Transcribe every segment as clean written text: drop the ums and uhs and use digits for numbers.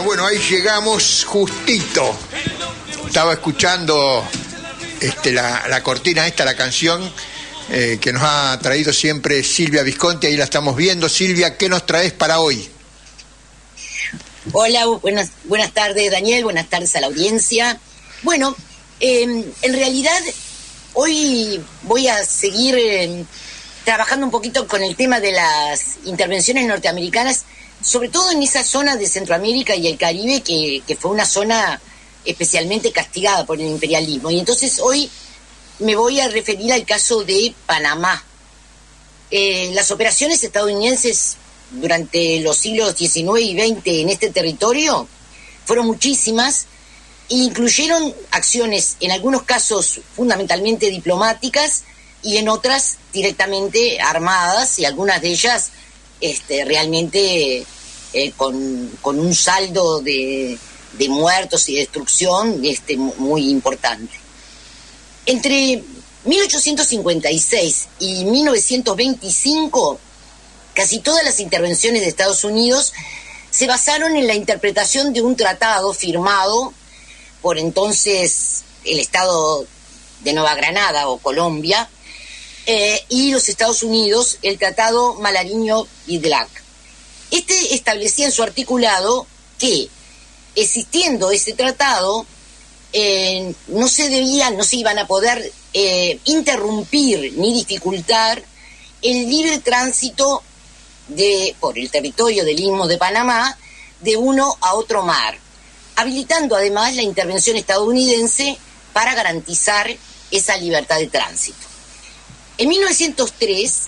Bueno, ahí llegamos justito. Estaba escuchando la cortina la canción que nos ha traído siempre Silvia Visconti. Ahí la estamos viendo. Silvia, ¿qué nos traes para hoy? Hola, buenas tardes, Daniel, buenas tardes a la audiencia. Bueno, en realidad hoy voy a seguir trabajando un poquito con el tema de las intervenciones norteamericanas, sobre todo en esa zona de Centroamérica y el Caribe, que fue una zona especialmente castigada por el imperialismo. Y entonces hoy me voy a referir al caso de Panamá. Las operaciones estadounidenses durante los siglos XIX y XX en este territorio fueron muchísimas e incluyeron acciones, en algunos casos fundamentalmente diplomáticas y en otras directamente armadas, y algunas de ellas realmente con un saldo de muertos y destrucción muy importante. Entre 1856 y 1925, casi todas las intervenciones de Estados Unidos se basaron en la interpretación de un tratado firmado por entonces el Estado de Nueva Granada o Colombia y los Estados Unidos, el Tratado Malariño-Vidlac. Este establecía en su articulado que, existiendo ese tratado, no se iban a poder interrumpir ni dificultar el libre tránsito por el territorio del Istmo de Panamá de uno a otro mar, habilitando además la intervención estadounidense para garantizar esa libertad de tránsito. En 1903,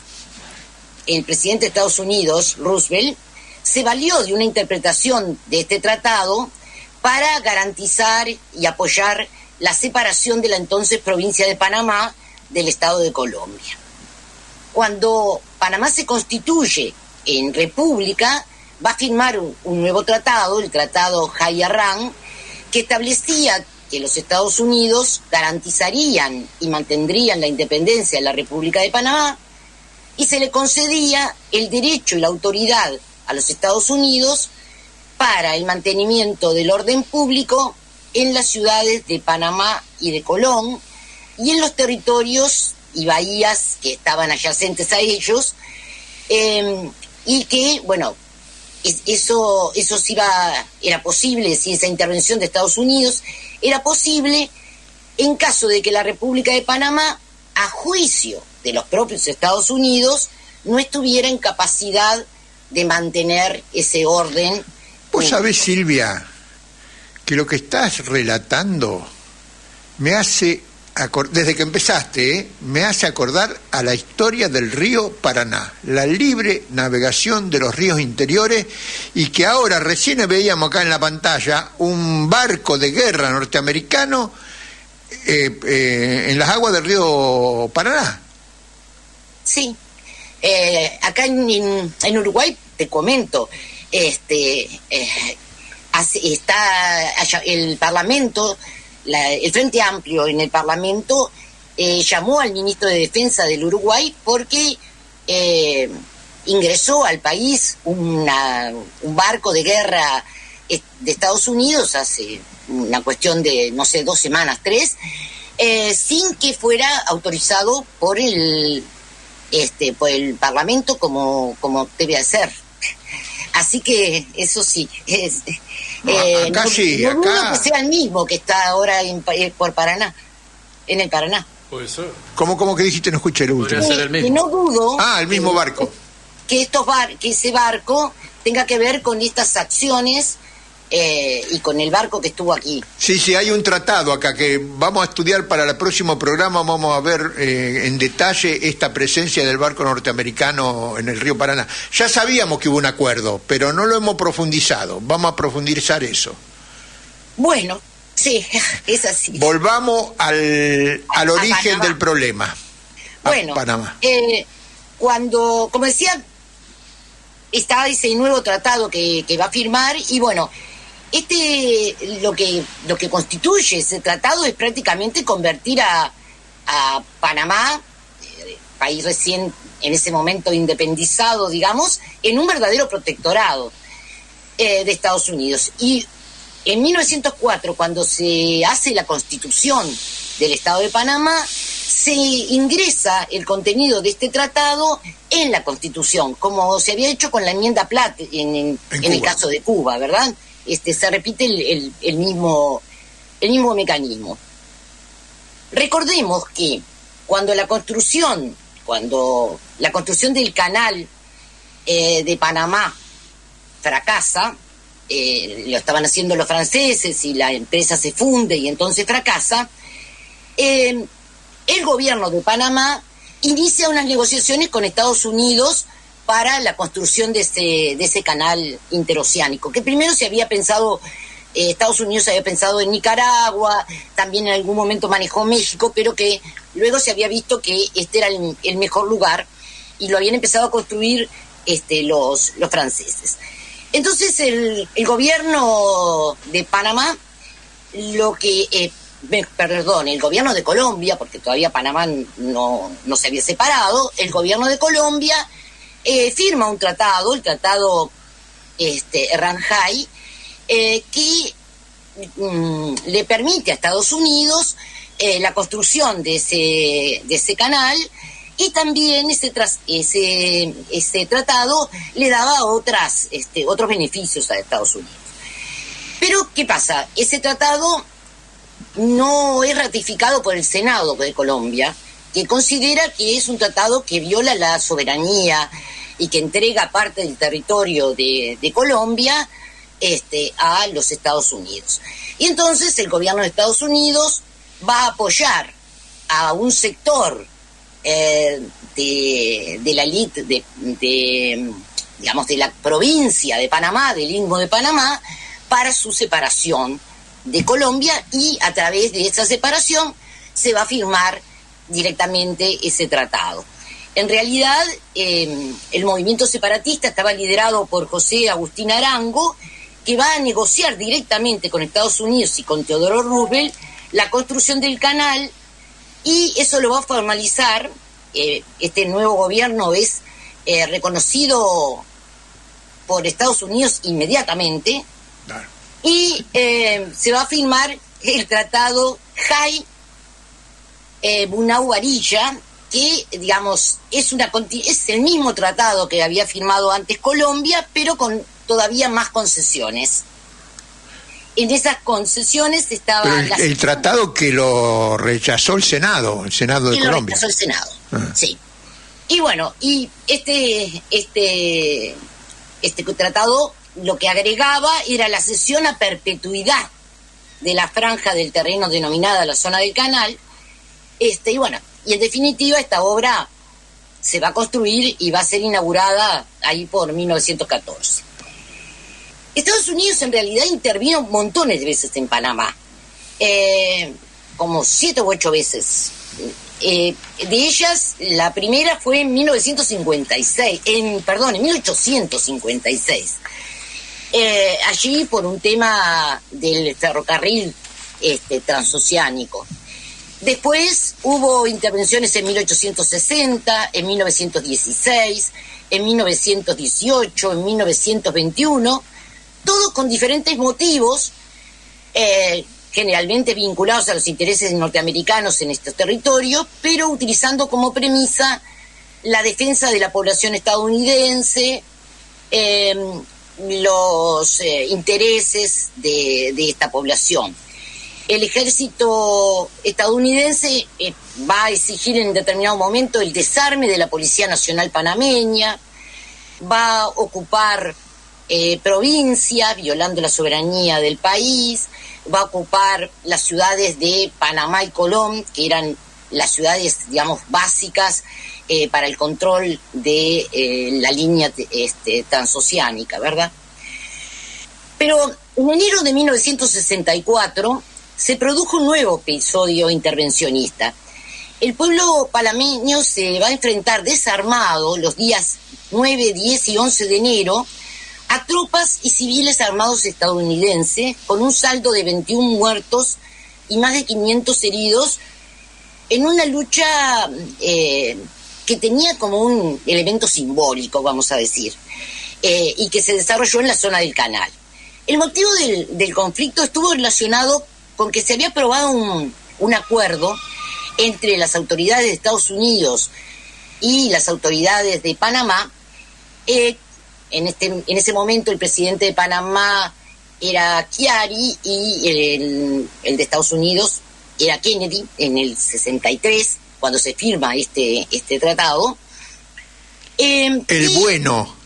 el presidente de Estados Unidos, Roosevelt, se valió de una interpretación de este tratado para garantizar y apoyar la separación de la entonces provincia de Panamá del Estado de Colombia. Cuando Panamá se constituye en república, va a firmar un nuevo tratado, el Tratado Jaya-Rán, que establecía que los Estados Unidos garantizarían y mantendrían la independencia de la República de Panamá, y se le concedía el derecho y la autoridad a los Estados Unidos para el mantenimiento del orden público en las ciudades de Panamá y de Colón, y en los territorios y bahías que estaban adyacentes a ellos, y que, bueno, eso era posible, si esa intervención de Estados Unidos era posible en caso de que la República de Panamá, a juicio de los propios Estados Unidos, no estuviera en capacidad de mantener ese orden. Vos sabés, Silvia, que lo que estás relatando me hace, desde que empezaste, me hace acordar a la historia del río Paraná, la libre navegación de los ríos interiores, y que ahora recién veíamos acá en la pantalla un barco de guerra norteamericano en las aguas del río Paraná. Sí, acá en Uruguay, te comento, está el Parlamento, el Frente Amplio en el Parlamento llamó al ministro de Defensa del Uruguay porque ingresó al país un barco de guerra de Estados Unidos hace una cuestión de, no sé, 2 semanas, 3, sin que fuera autorizado por el Parlamento como debe ser. Así que eso sí, acá sí, no dudo acá que sea el mismo que está ahora por Paraná, en el Paraná. Puede ser. ¿Cómo que dijiste? No escuché el último. Podría ser el mismo. Y no dudo el mismo barco. Que ese barco tenga que ver con estas acciones y con el barco que estuvo aquí. Sí, hay un tratado acá que vamos a estudiar para el próximo programa. Vamos a ver en detalle esta presencia del barco norteamericano en el río Paraná. Ya sabíamos que hubo un acuerdo, pero no lo hemos profundizado. Vamos a profundizar eso. Bueno, sí, es así. Volvamos al origen del problema. Bueno, Panamá. Cuando, como decía, está ese nuevo tratado que va a firmar, y bueno, lo que constituye ese tratado es prácticamente convertir a Panamá, país recién en ese momento independizado, digamos, en un verdadero protectorado. de Estados Unidos. Y en 1904, cuando se hace la Constitución del Estado de Panamá, se ingresa el contenido de este tratado en la Constitución, como se había hecho con la enmienda Platt en el caso de Cuba, ¿verdad? Se repite el mismo mecanismo. Recordemos que cuando la construcción del canal de Panamá fracasa, lo estaban haciendo los franceses y la empresa se funde y entonces fracasa, el gobierno de Panamá inicia unas negociaciones con Estados Unidos para la construcción de ese canal interoceánico, que primero se había pensado, Estados Unidos había pensado en Nicaragua, también en algún momento manejó México, pero que luego se había visto que este era el mejor lugar y lo habían empezado a construir los franceses. Entonces el gobierno de Panamá, el gobierno de Colombia, porque todavía Panamá no se había separado, el gobierno de Colombia firma un tratado, el tratado Ranjay, que le permite a Estados Unidos la construcción de ese canal, y también ese tratado le daba otros beneficios a Estados Unidos. Pero, ¿qué pasa? Ese tratado no es ratificado por el Senado de Colombia, que considera que es un tratado que viola la soberanía y que entrega parte del territorio de Colombia a los Estados Unidos. Y entonces el gobierno de Estados Unidos va a apoyar a un sector de la elite digamos, de la provincia de Panamá, del Istmo de Panamá, para su separación de Colombia, y a través de esa separación se va a firmar directamente ese tratado. En realidad, el movimiento separatista estaba liderado por José Agustín Arango, que va a negociar directamente con Estados Unidos y con Teodoro Roosevelt la construcción del canal, y eso lo va a formalizar. Este nuevo gobierno es reconocido por Estados Unidos inmediatamente, claro. Y se va a firmar el tratado Jay-Bunau-Varilla, que, digamos, es el mismo tratado que había firmado antes Colombia, pero con todavía más concesiones. En esas concesiones estaba... Pero el tratado que lo rechazó el Senado de Colombia. Lo rechazó el Senado, sí. Y bueno, y este tratado lo que agregaba era la cesión a perpetuidad de la franja del terreno denominada la zona del canal, y bueno, y en definitiva esta obra se va a construir y va a ser inaugurada ahí por 1914. Estados Unidos en realidad intervino montones de veces en Panamá, como 7 u 8 veces. De ellas, la primera fue en 1856. Allí por un tema del ferrocarril transoceánico. Después hubo intervenciones en 1860, en 1916, en 1918, en 1921, todo con diferentes motivos, generalmente vinculados a los intereses norteamericanos en estos territorios, pero utilizando como premisa la defensa de la población estadounidense, los intereses de esta población. El ejército estadounidense va a exigir en determinado momento el desarme de la Policía Nacional Panameña, va a ocupar provincias, violando la soberanía del país, va a ocupar las ciudades de Panamá y Colón, que eran las ciudades, digamos, básicas para el control de la línea transoceánica, ¿verdad? Pero en enero de 1964 se produjo un nuevo episodio intervencionista. El pueblo panameño se va a enfrentar desarmado los días 9, 10 y 11 de enero a tropas y civiles armados estadounidenses, con un saldo de 21 muertos y más de 500 heridos, en una lucha que tenía como un elemento simbólico, vamos a decir. y que se desarrolló en la zona del canal. El motivo del conflicto estuvo relacionado con que se había aprobado un acuerdo entre las autoridades de Estados Unidos y las autoridades de Panamá. En ese momento el presidente de Panamá era Chiari y el de Estados Unidos era Kennedy en el 63, cuando se firma este tratado. El bueno.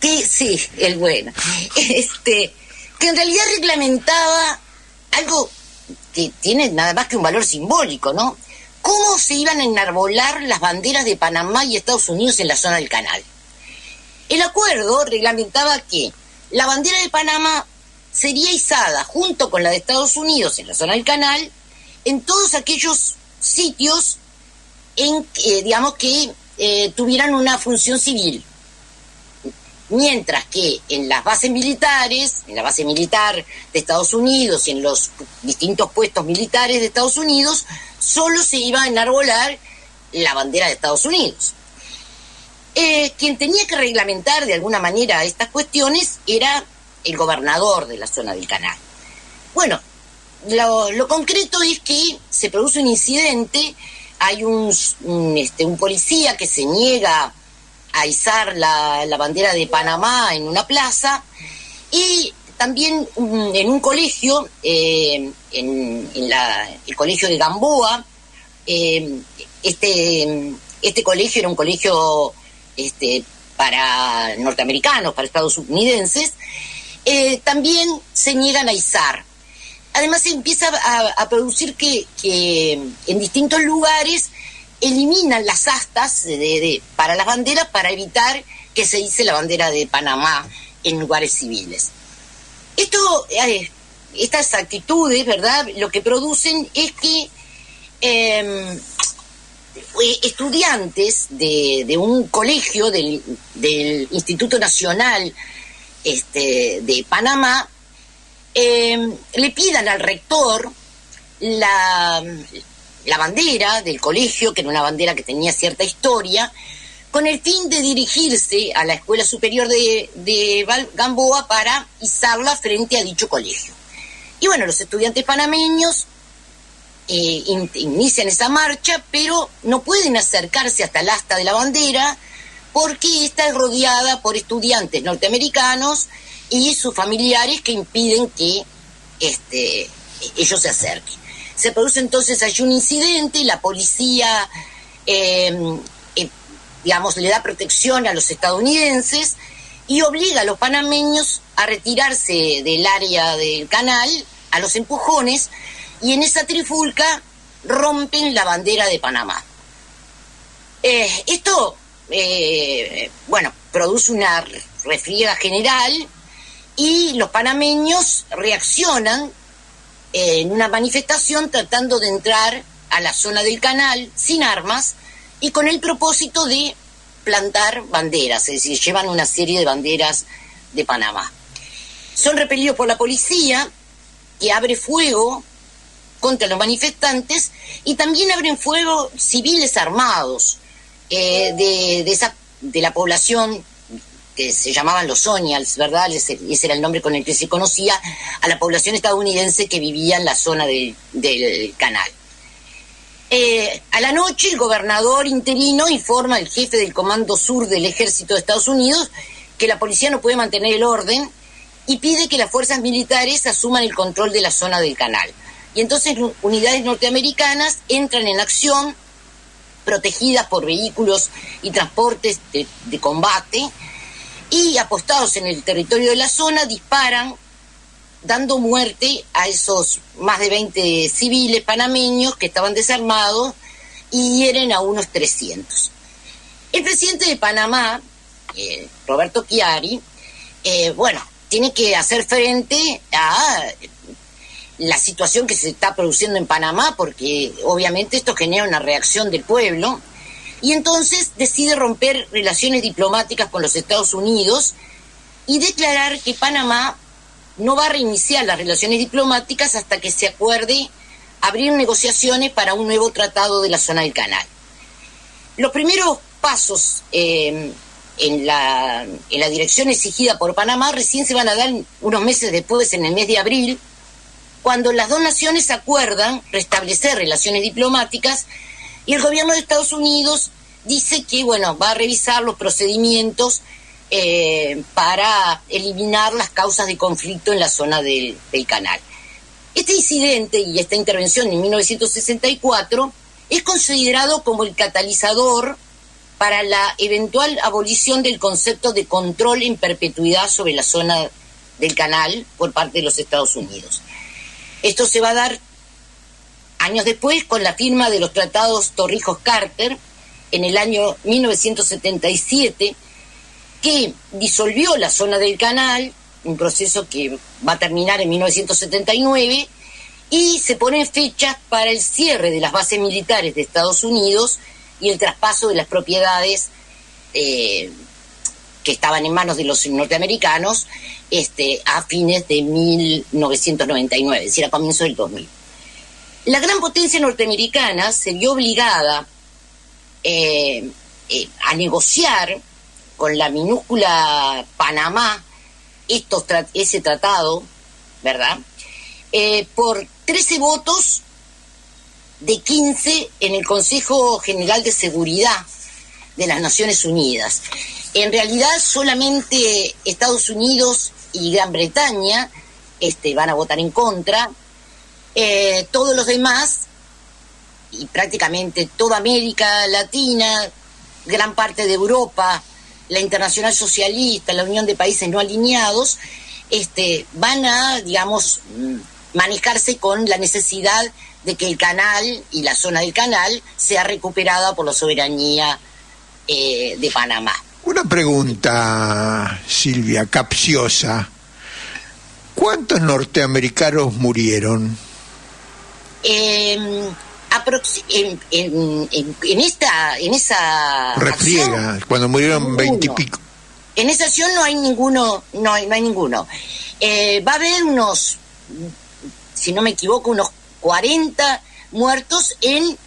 Sí, el bueno. Que en realidad reglamentaba algo que tiene nada más que un valor simbólico, ¿no? ¿Cómo se iban a enarbolar las banderas de Panamá y Estados Unidos en la zona del canal? El acuerdo reglamentaba que la bandera de Panamá sería izada junto con la de Estados Unidos en la zona del canal en todos aquellos sitios que tuvieran una función civil. Mientras que en las bases militares, en la base militar de Estados Unidos y en los distintos puestos militares de Estados Unidos, solo se iba a enarbolar la bandera de Estados Unidos. Quien tenía que reglamentar de alguna manera estas cuestiones era el gobernador de la zona del canal. Bueno, lo concreto es que se produce un incidente, hay un policía que se niega a izar la bandera de Panamá en una plaza, y también en un colegio, el colegio de Gamboa. Este colegio era un colegio para norteamericanos, para estadounidenses. También se niegan a izar. Además se empieza a producir que en distintos lugares eliminan las astas para las banderas para evitar que se ice la bandera de Panamá en lugares civiles. Estas actitudes, ¿verdad?, lo que producen es que estudiantes de un colegio del Instituto Nacional de Panamá le pidan al rector la bandera del colegio, que era una bandera que tenía cierta historia, con el fin de dirigirse a la Escuela Superior de Gamboa para izarla frente a dicho colegio. Y bueno, los estudiantes panameños inician esa marcha, pero no pueden acercarse hasta el asta de la bandera porque está rodeada por estudiantes norteamericanos y sus familiares que impiden que ellos se acerquen. Se produce entonces allí un incidente, la policía, le da protección a los estadounidenses y obliga a los panameños a retirarse del área del canal a los empujones, y en esa trifulca rompen la bandera de Panamá. Esto produce una refriega general y los panameños reaccionan en una manifestación tratando de entrar a la zona del canal sin armas y con el propósito de plantar banderas, es decir, llevan una serie de banderas de Panamá. Son repelidos por la policía, que abre fuego contra los manifestantes, y también abren fuego civiles armados de la población que se llamaban los Onials, ¿verdad? Ese era el nombre con el que se conocía a la población estadounidense que vivía en la zona del canal. A la noche, el gobernador interino informa al jefe del Comando Sur del Ejército de Estados Unidos que la policía no puede mantener el orden y pide que las fuerzas militares asuman el control de la zona del canal. Y entonces unidades norteamericanas entran en acción, protegidas por vehículos y transportes de combate, y apostados en el territorio de la zona disparan, dando muerte a esos más de 20 civiles panameños que estaban desarmados, y hieren a unos 300. El presidente de Panamá, Roberto Chiari, tiene que hacer frente a la situación que se está produciendo en Panamá, porque obviamente esto genera una reacción del pueblo, y entonces decide romper relaciones diplomáticas con los Estados Unidos y declarar que Panamá no va a reiniciar las relaciones diplomáticas hasta que se acuerde abrir negociaciones para un nuevo tratado de la zona del canal. Los primeros pasos en en la dirección exigida por Panamá recién se van a dar unos meses después, en el mes de abril, cuando las dos naciones acuerdan restablecer relaciones diplomáticas y el gobierno de Estados Unidos dice que, bueno, va a revisar los procedimientos para eliminar las causas de conflicto en la zona del canal. Este incidente y esta intervención en 1964 es considerado como el catalizador para la eventual abolición del concepto de control en perpetuidad sobre la zona del canal por parte de los Estados Unidos. Esto se va a dar años después con la firma de los tratados Torrijos-Carter en el año 1977, que disolvió la zona del canal, un proceso que va a terminar en 1979, y se ponen fechas para el cierre de las bases militares de Estados Unidos y el traspaso de las propiedades que estaban en manos de los norteamericanos a fines de 1999, es decir, a comienzos del 2000. La gran potencia norteamericana se vio obligada a negociar con la minúscula Panamá ese tratado, ¿verdad? Por 13 votos de 15 en el Consejo General de Seguridad de las Naciones Unidas. En realidad solamente Estados Unidos y Gran Bretaña van a votar en contra. Todos los demás, y prácticamente toda América Latina, gran parte de Europa, la Internacional Socialista, la Unión de Países No Alineados, van a, digamos, manejarse con la necesidad de que el canal y la zona del canal sea recuperada por la soberanía de Panamá. Una pregunta, Silvia, capciosa. ¿Cuántos norteamericanos murieron? En esa refriega, acción, cuando murieron 20 y pico. En esa acción no hay ninguno, no hay ninguno. Va a haber unos, si no me equivoco, unos 40 muertos en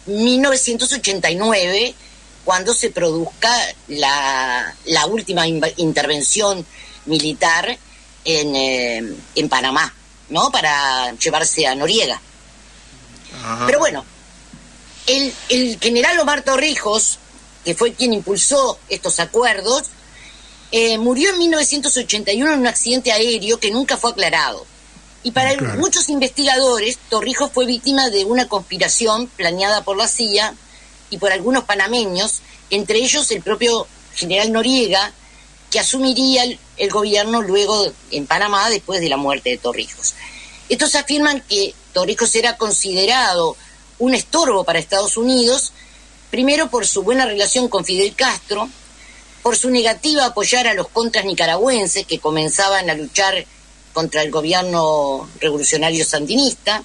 1989, cuando se produzca la última intervención militar en Panamá, ¿no? Para llevarse a Noriega. Ajá. Pero bueno, el general Omar Torrijos, que fue quien impulsó estos acuerdos, murió en 1981 en un accidente aéreo que nunca fue aclarado. Y para muchos investigadores, Torrijos fue víctima de una conspiración planeada por la CIA y por algunos panameños, entre ellos el propio general Noriega, que asumiría el gobierno luego en Panamá después de la muerte de Torrijos. Estos afirman que Torrijos era considerado un estorbo para Estados Unidos, primero por su buena relación con Fidel Castro, por su negativa a apoyar a los contras nicaragüenses que comenzaban a luchar contra el gobierno revolucionario sandinista,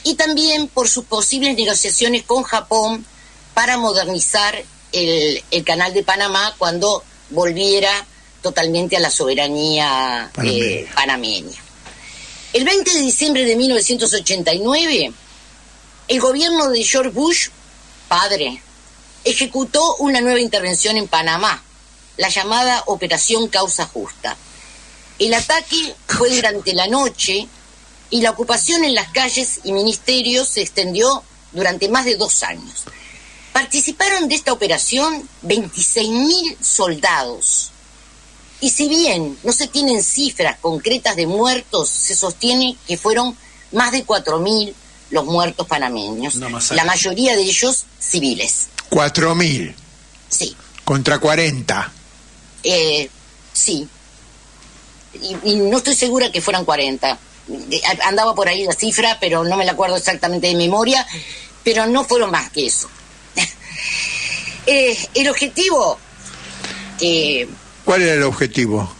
y también por sus posibles negociaciones con Japón para modernizar el canal de Panamá cuando volviera totalmente a la soberanía panameña. El 20 de diciembre de 1989, el gobierno de George Bush, padre, ejecutó una nueva intervención en Panamá, la llamada Operación Causa Justa. El ataque fue durante la noche y la ocupación en las calles y ministerios se extendió durante más de 2 años. Participaron de esta operación 26.000 soldados. Y si bien no se tienen cifras concretas de muertos, se sostiene que fueron más de 4.000 los muertos panameños, la mayoría de ellos civiles. 4.000. Sí. Contra 40. Sí. Y no estoy segura que fueran 40. Andaba por ahí la cifra, pero no me la acuerdo exactamente de memoria, pero no fueron más que eso. El objetivo... ¿Cuál era el objetivo?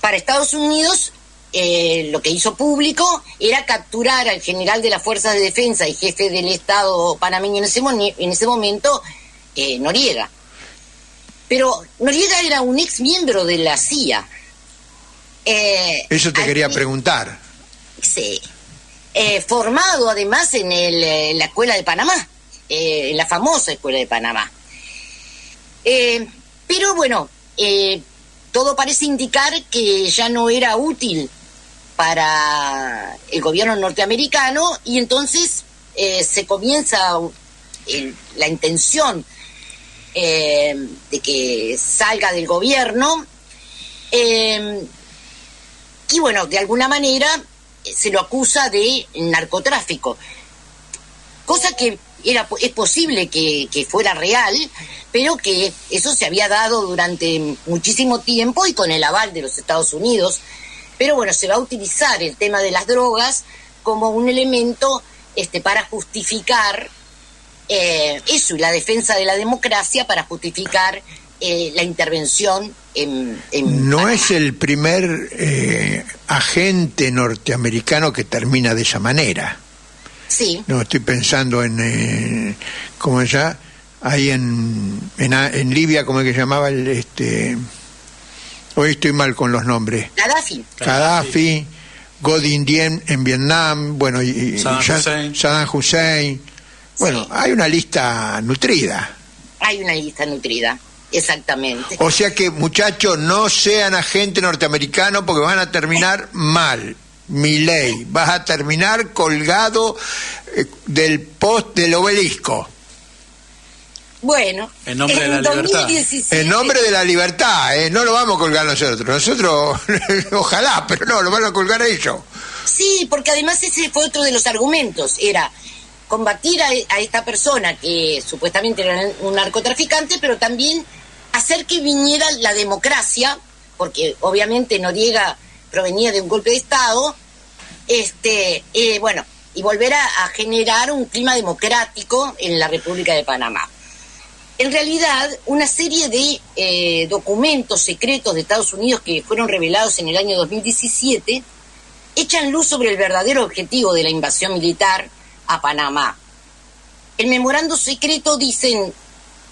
Para Estados Unidos, lo que hizo público era capturar al general de las Fuerzas de Defensa y jefe del Estado panameño en ese momento, Noriega. Pero Noriega era un ex miembro de la CIA. Eso te quería preguntar. Sí. Formado además en la Escuela de Panamá, en la famosa Escuela de Panamá. Pero bueno, todo parece indicar que ya no era útil para el gobierno norteamericano y entonces se comienza la intención de que salga del gobierno y bueno, de alguna manera se lo acusa de narcotráfico, cosa que es posible que fuera real, pero que eso se había dado durante muchísimo tiempo y con el aval de los Estados Unidos. Pero bueno, se va a utilizar el tema de las drogas como un elemento para justificar eso, y la defensa de la democracia, para justificar la intervención en No Panamá. es el primer agente norteamericano que termina de esa manera. Sí. No, estoy pensando en ¿cómo ya? Ahí en Libia, ¿cómo es que llamaba hoy estoy mal con los nombres. Gaddafi, Godin Diem en Vietnam, bueno, y Saddam Hussein. Bueno, sí. Hay una lista nutrida. Hay una lista nutrida, exactamente. O sea que, muchachos, no sean agentes norteamericanos porque van a terminar mal. Milei, vas a terminar colgado del post del obelisco. Bueno, en nombre de la libertad. En nombre de la libertad, no lo vamos a colgar nosotros. Nosotros, ojalá, pero no, lo van a colgar ellos. Sí, porque además ese fue otro de los argumentos, era combatir a esta persona que supuestamente era un narcotraficante, pero también hacer que viniera la democracia, porque obviamente Noriega provenía de un golpe de Estado, bueno, y volver a generar un clima democrático en la República de Panamá. En realidad, una serie de documentos secretos de Estados Unidos que fueron revelados en el año 2017 echan luz sobre el verdadero objetivo de la invasión militar a Panamá. El memorando secreto dicen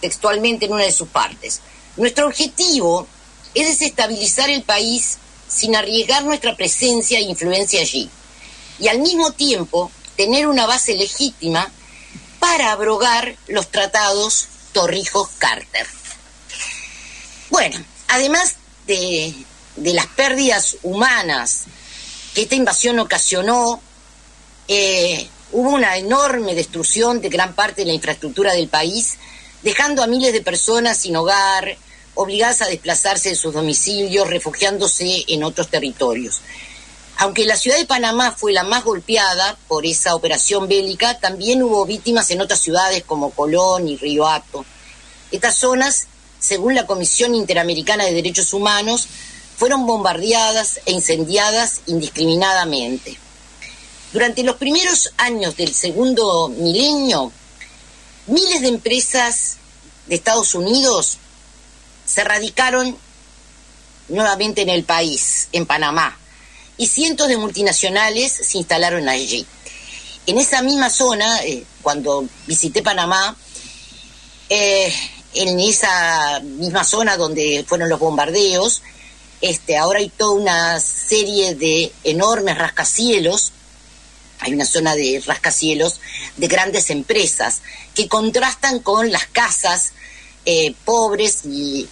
textualmente en una de sus partes: nuestro objetivo es desestabilizar el país sin arriesgar nuestra presencia e influencia allí, y al mismo tiempo tener una base legítima para abrogar los tratados Torrijos-Carter. Bueno, además de las pérdidas humanas que esta invasión ocasionó, hubo una enorme destrucción de gran parte de la infraestructura del país, dejando a miles de personas sin hogar, obligadas a desplazarse de sus domicilios, refugiándose en otros territorios. Aunque la ciudad de Panamá fue la más golpeada por esa operación bélica, también hubo víctimas en otras ciudades como Colón y Río Hato. Estas zonas, según la Comisión Interamericana de Derechos Humanos, fueron bombardeadas e incendiadas indiscriminadamente. Durante los primeros años del segundo milenio, miles de empresas de Estados Unidos se radicaron nuevamente en el país, en Panamá, y cientos de multinacionales se instalaron allí. En esa misma zona, cuando visité Panamá, en esa misma zona donde fueron los bombardeos, ahora hay toda una serie de enormes rascacielos. Hay una zona de rascacielos de grandes empresas que contrastan con las casas pobres y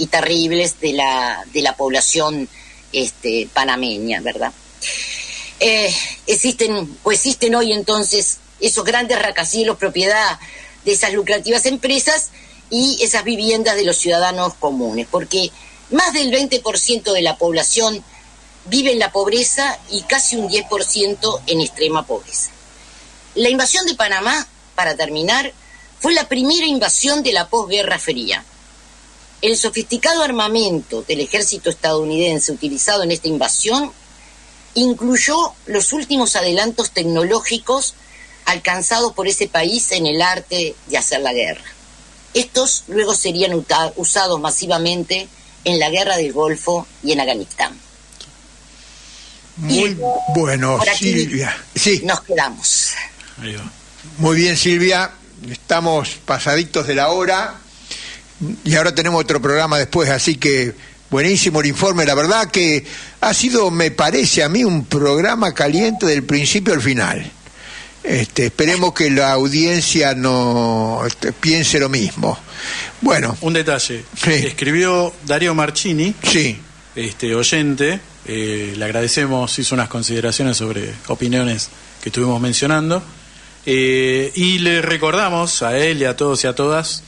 terribles de la población panameña, ¿verdad? Existen hoy entonces esos grandes rascacielos propiedad de esas lucrativas empresas y esas viviendas de los ciudadanos comunes, porque más del 20% de la población vive en la pobreza y casi un 10% en extrema pobreza. La invasión de Panamá, para terminar, fue la primera invasión de la posguerra fría. El sofisticado armamento del ejército estadounidense utilizado en esta invasión incluyó los últimos adelantos tecnológicos alcanzados por ese país en el arte de hacer la guerra. Estos luego serían usados masivamente en la guerra del Golfo y en Afganistán. Muy bueno, Silvia. Sí. Nos quedamos. Muy bien, Silvia. Estamos pasaditos de la hora y ahora tenemos otro programa después, así que buenísimo el informe. La verdad que ha sido, me parece a mí, un programa caliente del principio al final. Esperemos que la audiencia no piense lo mismo. Bueno. Un detalle. Sí. Escribió Darío Marchini, Sí. Oyente. Le agradecemos, hizo unas consideraciones sobre opiniones que estuvimos mencionando. Y le recordamos a él y a todos y a todas,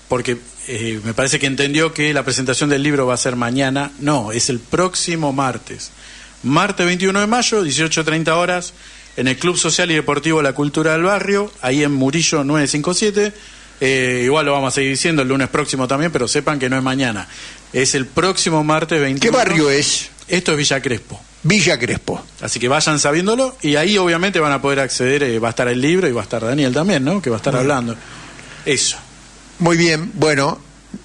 porque me parece que entendió que la presentación del libro va a ser mañana. No, es el próximo martes. Martes 21 de mayo, 18:30 horas, en el Club Social y Deportivo La Cultura del Barrio, ahí en Murillo 957. Igual lo vamos a seguir diciendo el lunes próximo también, pero sepan que no es mañana. Es el próximo martes 21. ¿Qué barrio es? Esto es Villa Crespo. Villa Crespo. Así que vayan sabiéndolo y ahí obviamente van a poder acceder, va a estar el libro y va a estar Daniel también, ¿no? Que va a estar hablando. Eso. Muy bien, bueno,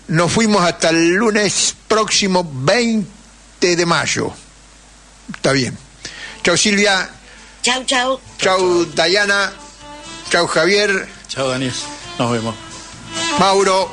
nos fuimos hasta el lunes próximo 20 de mayo. Está bien. Chau Silvia. Chau, chau. Chau Dayana. Chau Javier. Chao Daniel. Nos vemos. Mauro.